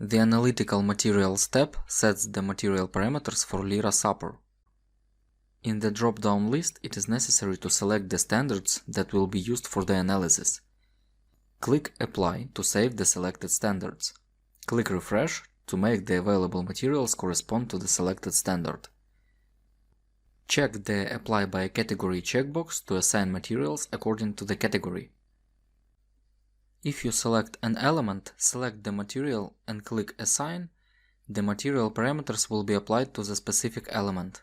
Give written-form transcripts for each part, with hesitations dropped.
The Analytical Material step sets the material parameters for LIRA-SAPR. In the drop-down list, it is necessary to select the standards that will be used for the analysis. Click Apply to save the selected standards. Click Refresh to make the available materials correspond to the selected standard. Check the Apply by Category checkbox to assign materials according to the category. If you select an element, select the material and click Assign, the material parameters will be applied to the specific element.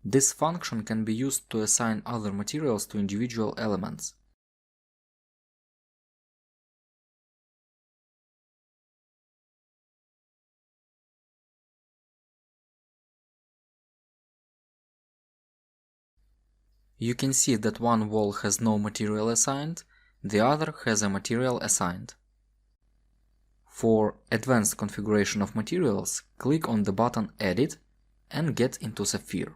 This function can be used to assign other materials to individual elements. You can see that one wall has no material assigned, the other has a material assigned. For advanced configuration of materials, click on the button Edit and get into SAPFIR.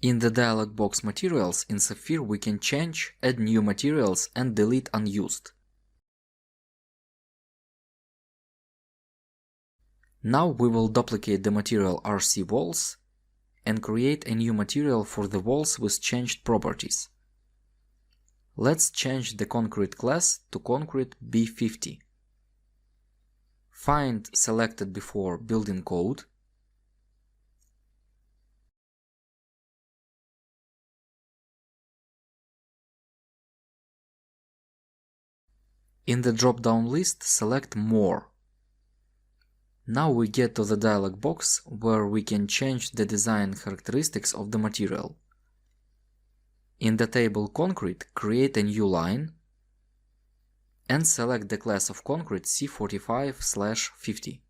In the dialog box Materials in SAPFIR we can change, add new materials and delete unused. Now we will duplicate the material RC walls and create a new material for the walls with changed properties. Let's change the concrete class to concrete B50. Find selected before building code. In the drop-down list, select More. Now we get to the dialog box where we can change the design characteristics of the material. In the table Concrete, create a new line and select the class of concrete C45/50.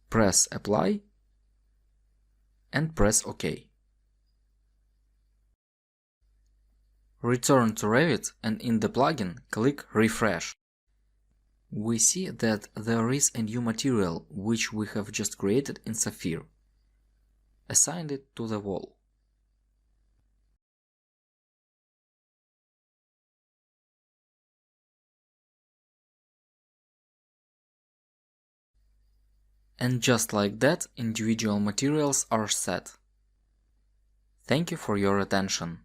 Press Apply and press OK. Return to Revit and in the plugin click Refresh. We see that there is a new material which we have just created in SAPFIR. Assign it to the wall. And just like that, individual materials are set. Thank you for your attention.